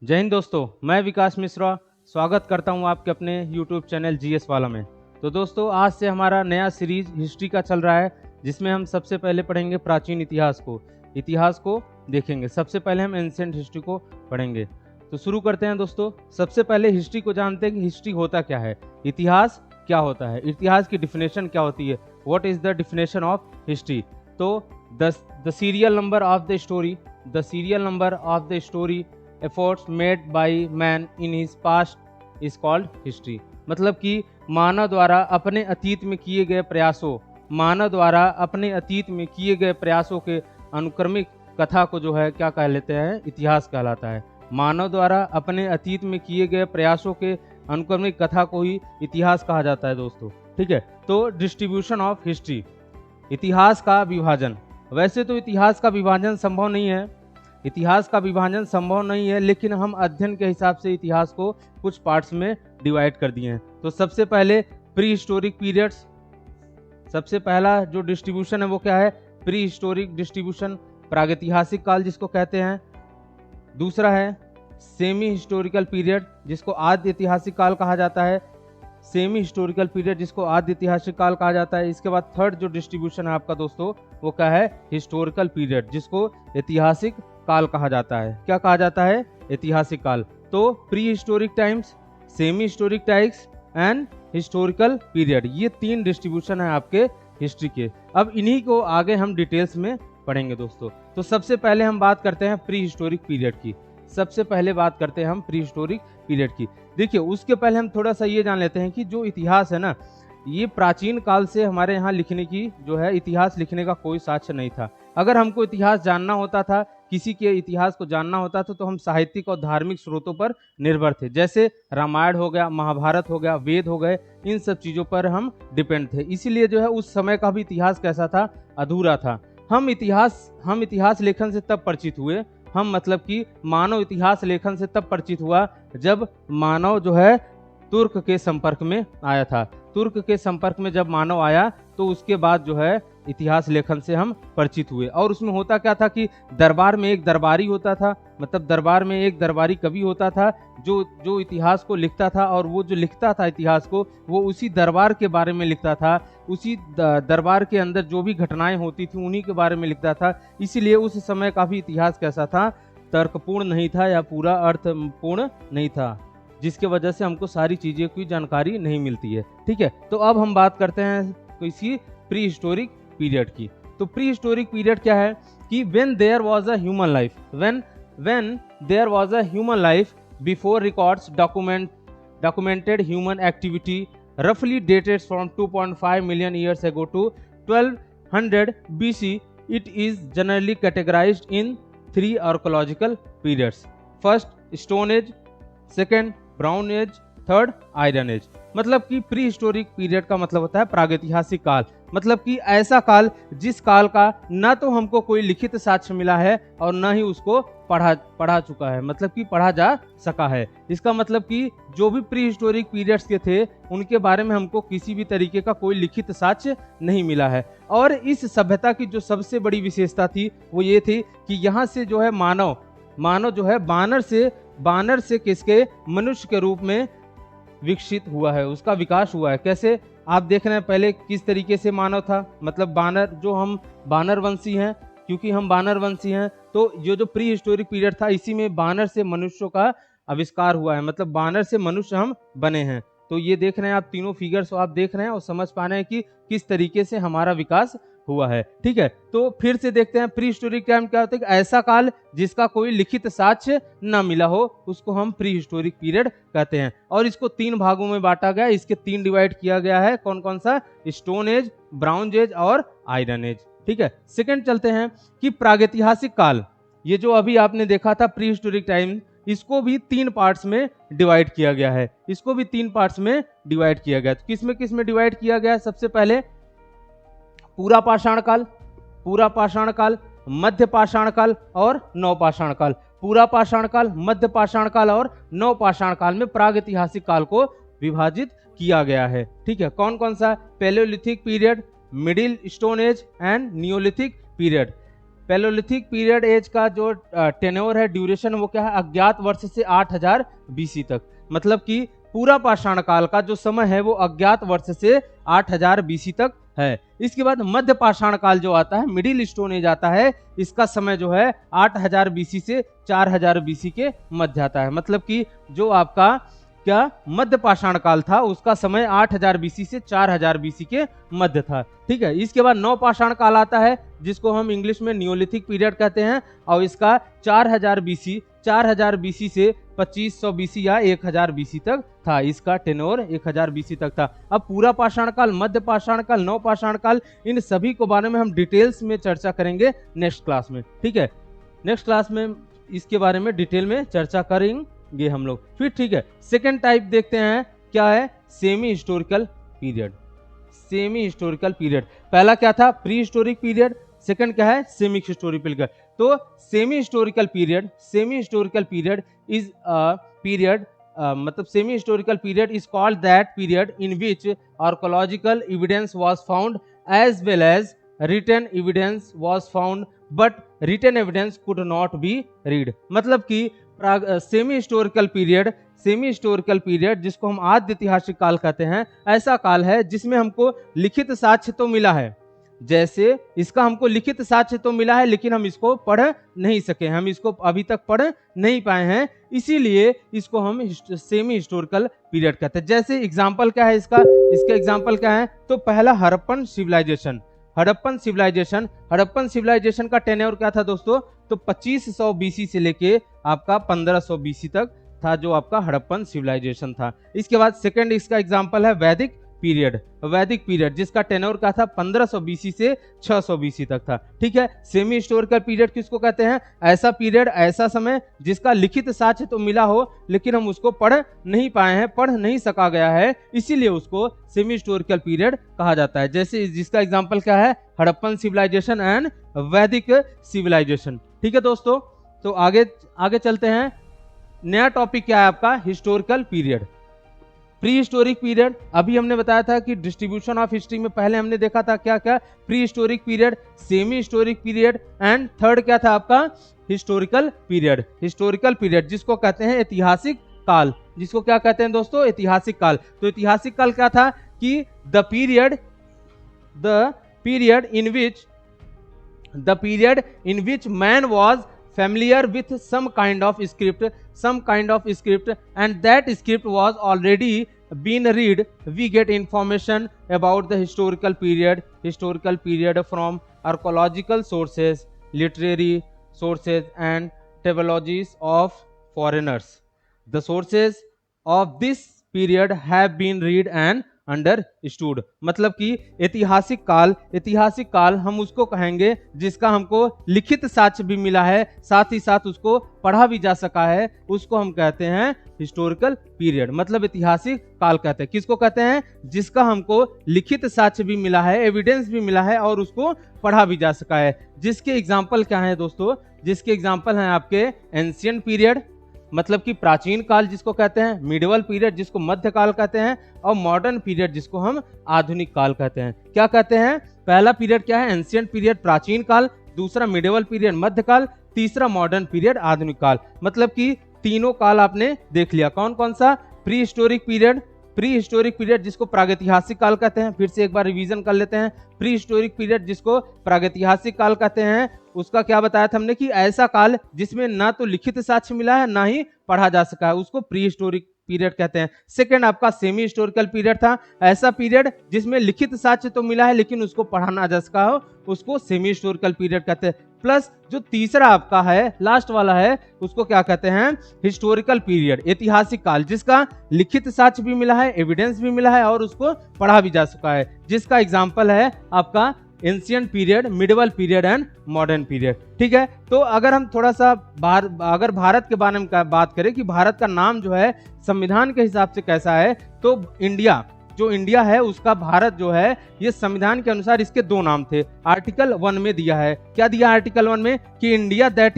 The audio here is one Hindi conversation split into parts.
जय हिंद दोस्तों, मैं विकास मिश्रा स्वागत करता हूं आपके अपने YouTube चैनल जीएस वाला में। तो दोस्तों, आज से हमारा नया सीरीज हिस्ट्री का चल रहा है, जिसमें हम सबसे पहले पढ़ेंगे प्राचीन इतिहास को देखेंगे। सबसे पहले हम एंशिएंट हिस्ट्री को पढ़ेंगे। तो शुरू करते हैं दोस्तों। सबसे पहले हिस्ट्री को जानते हैं कि हिस्ट्री होता क्या है, इतिहास क्या होता है, इतिहास की डिफिनेशन क्या होती है, what is the definition of history. तो the serial number of the story efforts made by man in his past is called history। मतलब कि मानव द्वारा अपने अतीत में किए गए प्रयासों के अनुक्रमिक कथा को जो है क्या कह लेते हैं, इतिहास कहलाता है। मानव द्वारा अपने अतीत में किए गए प्रयासों के अनुक्रमिक कथा को ही इतिहास कहा जाता है दोस्तों। ठीक है। तो डिस्ट्रीब्यूशन ऑफ हिस्ट्री, इतिहास का विभाजन। वैसे तो इतिहास का विभाजन संभव नहीं है, लेकिन हम अध्ययन के हिसाब से इतिहास को कुछ पार्ट्स में डिवाइड कर दिए हैं। तो सबसे पहले प्री हिस्टोरिक पीरियड्स। सबसे पहला जो डिस्ट्रीब्यूशन है वो क्या है, प्री हिस्टोरिक डिस्ट्रीब्यूशन, प्रागैतिहासिक काल जिसको कहते हैं। दूसरा है सेमी हिस्टोरिकल पीरियड, जिसको आद्य ऐतिहासिक काल कहा जाता है। इसके बाद थर्ड जो डिस्ट्रीब्यूशन है आपका दोस्तों, वो क्या है, हिस्टोरिकल पीरियड, जिसको ऐतिहासिक काल कहा जाता है। क्या कहा जाता है, ऐतिहासिक काल। तो pre historic times, semi historic times and historical period, ये तीन डिस्ट्रीब्यूशन है आपके हिस्ट्री के। अब इन्हीं को आगे हम डिटेल्स में पढ़ेंगे दोस्तों। तो सबसे पहले हम बात करते हैं प्री हिस्टोरिक पीरियड की। देखिए, उसके पहले हम थोड़ा सा ये जान लेते हैं कि जो इतिहास है ना, ये प्राचीन काल से हमारे यहाँ लिखने की जो है, इतिहास लिखने का कोई साक्ष्य नहीं था। अगर हमको इतिहास जानना होता था, किसी के इतिहास को जानना होता था, तो हम साहित्यिक और धार्मिक स्रोतों पर निर्भर थे। जैसे रामायण हो गया, महाभारत हो गया, वेद हो गए, इन सब चीज़ों पर हम डिपेंड थे। इसीलिए जो है उस समय का भी इतिहास कैसा था, अधूरा था। हम इतिहास लेखन से तब परिचित हुए, मतलब कि मानव इतिहास लेखन से तब परिचित हुआ जब मानव जो है तुर्क के संपर्क में आया था। तुर्क के संपर्क में जब मानव आया, तो उसके बाद जो है इतिहास लेखन से हम परिचित हुए। और उसमें होता क्या था कि दरबार में एक दरबारी होता था, मतलब दरबार में एक दरबारी कवि होता था जो इतिहास को लिखता था, और वो जो लिखता था इतिहास को, वो उसी दरबार के बारे में लिखता था। उसी दरबार के अंदर जो भी घटनाएं होती थी उन्हीं के बारे में लिखता था। इसीलिए उस समय का भी इतिहास कैसा था, तर्कपूर्ण नहीं था या पूरा अर्थपूर्ण नहीं था, जिसके वजह से हमको सारी चीज़ें की जानकारी नहीं मिलती है। ठीक है। तो अब हम बात करते हैं इसी प्री हिस्टोरिक पीरियड की। तो प्री हिस्टोरिक पीरियड क्या है कि when there was a human life before records documented human activity roughly dated from 2.5 million years ago to 1200 BC. It is generally categorized in three archaeological periods: first Stone Age, second Brown Age, third iron age. मतलब कि प्री हिस्टोरिक पीरियड का मतलब होता है प्रागैतिहासिक काल, मतलब कि ऐसा काल जिस काल का ना तो हमको कोई लिखित साक्ष्य मिला है और ना ही उसको पढ़ा चुका है, मतलब कि पढ़ा जा सका है। इसका मतलब कि जो भी प्री हिस्टोरिक पीरियड्स के थे, उनके बारे में हमको किसी भी तरीके का कोई लिखित साक्ष्य नहीं मिला है। और इस सभ्यता की जो सबसे बड़ी विशेषता थी वो ये थी कि यहाँ से जो है मानव जो है बानर से किसके, मनुष्य के रूप में विकसित हुआ है, उसका विकास हुआ है। कैसे, आप देख रहे हैं पहले किस तरीके से मानव था, मतलब बानर, जो हम बानरवंशी हैं, क्योंकि हम बानरवंशी हैं, तो ये जो प्री हिस्टोरिक पीरियड था, इसी में बानर से मनुष्यों का आविष्कार हुआ है, मतलब बानर से मनुष्य हम बने हैं। तो ये देख रहे हैं आप, तीनों फिगर्स आप देख रहे हैं और समझ पा रहे हैं कि किस तरीके से हमारा विकास हुआ है। ठीक है। तो फिर से देखते हैं प्री हिस्टोरिक टाइम क्या होता है कि ऐसा काल जिसका कोई लिखित साक्ष्य न मिला हो, उसको हम प्री हिस्टोरिक पीरियड कहते हैं। और इसको तीन भागों में बांटा गया, इसके तीन डिवाइड किया गया है। कौन कौन सा, स्टोन एज, ब्राउन एज और आयरन एज। ठीक है। सेकंड चलते हैं कि प्रागैतिहासिक काल, ये जो अभी आपने देखा था प्री हिस्टोरिक टाइम, इसको भी तीन पार्ट्स में डिवाइड किया गया है। तो किस में डिवाइड किया गया है? सबसे पहले पूरा पाषाण काल, मध्य पाषाण काल और नवपाषाण काल। पूरा पाषाण काल, मध्य पाषाण काल और नवपाषाण काल में प्रागैतिहासिक काल को विभाजित किया गया है। ठीक है। कौन कौन सा? Palaeolithic period, middle stone age and neolithic period. Palaeolithic period age का जो टेन्योर है, ड्यूरेशन, वो क्या है, अज्ञात वर्ष से 8000 बीसी तक। मतलब कि पूरा पाषाण काल का जो समय है वो अज्ञात वर्ष से 8000 बीसी तक है। इसके बाद मध्य पाषाण काल जो आता है, मिडिल स्टोन एज आता है, इसका समय जो है 8000 बीसी से 4000 बीसी के मध्य आता है। मतलब कि जो आपका क्या मध्य पाषाण काल था उसका समय 8000 बीसी से 4000 बीसी के मध्य था। ठीक है। इसके बाद नव पाषाण काल आता है जिसको हम इंग्लिश में नियोलिथिक पीरियड कहते हैं, और इसका 4000 बीसी से 2500 बीसी या 1000 बीसी तक था। इसका टेन्योर 1000 बीसी तक था। अब पूरा पाषाण काल, मध्य पाषाण काल, नव पाषाण काल, इन सभी को बारे में हम डिटेल्स में चर्चा करेंगे नेक्स्ट क्लास में। ठीक है, नेक्स्ट क्लास में इसके बारे में डिटेल में चर्चा करेंगे हम लोग फिर। ठीक है, सेकेंड टाइप देखते हैं क्या है, semi historical period. Semi historical period, पहला क्या था, प्री हिस्टोरिक पीरियड, सेकंड क्या है, सेमी हिस्टोरिकल पीरियड। तो semi historical period is period, मतलब semi historical period is called that period in which archaeological evidence was found as well as written evidence was found, but written evidence could not be read. मतलब कि सेमी हिस्टोरिकल पीरियड जिसको हम आद्य ऐतिहासिक काल कहते हैं, ऐसा काल है जिसमें हमको लिखित साक्ष्य तो मिला है, जैसे इसका हमको लिखित साक्ष्य तो मिला है लेकिन हम इसको पढ़ नहीं सके, हम इसको अभी तक पढ़ नहीं पाए हैं, इसीलिए इसको हम सेमी हिस्टोरिकल पीरियड कहते हैं। जैसे एग्जांपल क्या है इसका एग्जांपल क्या है, तो पहला हड़प्पन सिविलाइजेशन का टेन्योर क्या था दोस्तों, तो 2500 बीसी से लेके आपका 1500 बीसी तक था जो आपका हड़प्पन सिविलाइजेशन था। इसके बाद सेकंड इसका एग्जांपल है वैदिक पीरियड जिसका टेन्योर का था 1500 बीसी से 600 बीसी तक था। ठीक है, सेमी हिस्टोरिकल पीरियड किसको कहते हैं, ऐसा पीरियड, ऐसा समय जिसका लिखित साक्ष्य तो मिला हो लेकिन हम उसको पढ़ नहीं पाए हैं, पढ़ नहीं सका गया है, इसीलिए उसको सेमी हिस्टोरिकल पीरियड कहा जाता है। जैसे जिसका एग्जाम्पल क्या है, हड़प्पन सिविलाइजेशन एंड वैदिक सिविलाइजेशन। ठीक है दोस्तों, तो आगे चलते हैं। नया टॉपिक क्या है आपका, historical period. Pre historic period, अभी हमने बताया था कि डिस्ट्रीब्यूशन ऑफ हिस्ट्री में पहले हमने देखा था क्या क्या, pre historic period, semi historic period and third क्या था आपका, हिस्टोरिकल पीरियड जिसको कहते हैं ऐतिहासिक काल। जिसको क्या कहते हैं दोस्तों, ऐतिहासिक काल। तो ऐतिहासिक काल क्या था कि the period in which man was familiar with some kind of script and that script was already been read. We get information about the historical period from archaeological sources, literary sources and tableaus of foreigners. The sources of this period have been read and understood. मतलब कि ऐतिहासिक काल हम उसको कहेंगे जिसका हमको लिखित साक्ष्य भी मिला है, साथ ही साथ उसको पढ़ा भी जा सका है, उसको हम कहते हैं हिस्टोरिकल पीरियड। मतलब ऐतिहासिक काल कहते हैं किसको कहते हैं, जिसका हमको लिखित साक्ष्य भी मिला है, एविडेंस भी मिला है और उसको पढ़ा भी जा सका है। जिसके एग्जाम्पल क्या है दोस्तों, जिसके एग्जाम्पल हैं आपके एंशिएंट पीरियड मतलब कि प्राचीन काल जिसको कहते हैं, मिडिवल पीरियड जिसको मध्य काल कहते हैं, और मॉडर्न पीरियड जिसको हम आधुनिक काल कहते हैं। क्या कहते हैं, पहला पीरियड क्या है, एंशिएंट पीरियड प्राचीन काल, दूसरा मिडिवल पीरियड मध्य काल, तीसरा मॉडर्न पीरियड आधुनिक काल। मतलब कि तीनों काल आपने देख लिया। कौन कौन सा, प्री हिस्टोरिक पीरियड जिसको प्रागैतिहासिक काल कहते हैं, फिर से एक बार रिवीजन कर लेते हैं। प्री हिस्टोरिक पीरियड जिसको प्रागैतिहासिक काल कहते हैं, उसका क्या बताया था हमने कि ऐसा काल जिसमें ना तो लिखित साक्ष्य मिला है ना ही पढ़ा जा सका है, उसको प्री हिस्टोरिक पीरियड कहते हैं। सेकंड आपका सेमी हिस्टोरिकल पीरियड था, ऐसा पीरियड जिसमें लिखित साक्ष्य तो मिला है लेकिन उसको पढ़ा ना जा सका हो, उसको सेमी हिस्टोरिकल पीरियड कहते हैं। प्लस जो तीसरा आपका है, लास्ट वाला है, उसको क्या कहते हैं, हिस्टोरिकल पीरियड, ऐतिहासिक काल जिसका लिखित साक्ष्य भी मिला है, एविडेंस भी मिला है और उसको पढ़ा भी जा सका है। जिसका एग्जाम्पल है आपका ancient period, medieval period and modern period. ठीक है, तो अगर हम थोड़ा सा अगर भारत के बारे में बात करें कि भारत का नाम जो है संविधान के हिसाब से कैसा है, तो इंडिया है उसका भारत जो है, ये संविधान के अनुसार इसके दो नाम थे। आर्टिकल 1 में दिया है, क्या दिया आर्टिकल 1 में, कि India that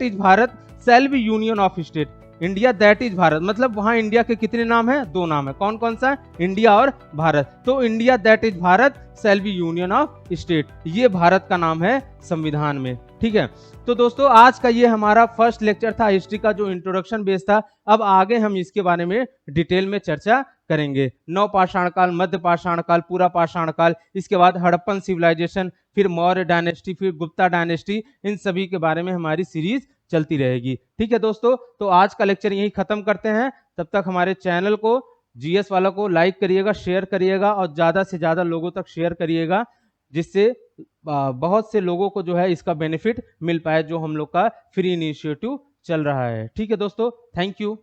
is Bharat shall be union of state. India that is Bharat, मतलब वहां इंडिया के कितने नाम है? 2 नाम है। कौन कौन सा? इंडिया और भारत। तो India that is Bharat shall be union of state, ये भारत का नाम है संविधान में। ठीक है, तो दोस्तों आज का ये हमारा फर्स्ट लेक्चर था हिस्ट्री का, जो इंट्रोडक्शन बेस था। अब आगे हम इसके बारे में डिटेल में चर्चा करेंगे। नव पाषाण काल, मध्य पाषाण काल, पूरा पाषाण काल, इसके बाद हड़प्पन सिविलाइजेशन, फिर मौर्य डायनेस्टी, फिर गुप्ता डायनेस्टी, इन सभी के बारे में हमारी सीरीज चलती रहेगी। ठीक है दोस्तों, तो आज का लेक्चर यही खत्म करते हैं। तब तक हमारे चैनल को, जीएस वाला को लाइक करिएगा, शेयर करिएगा और ज्यादा से ज्यादा लोगों तक शेयर करिएगा, जिससे बहुत से लोगों को जो है इसका बेनिफिट मिल पाए, जो हम लोग का फ्री इनिशिएटिव चल रहा है। ठीक है दोस्तों, थैंक यू।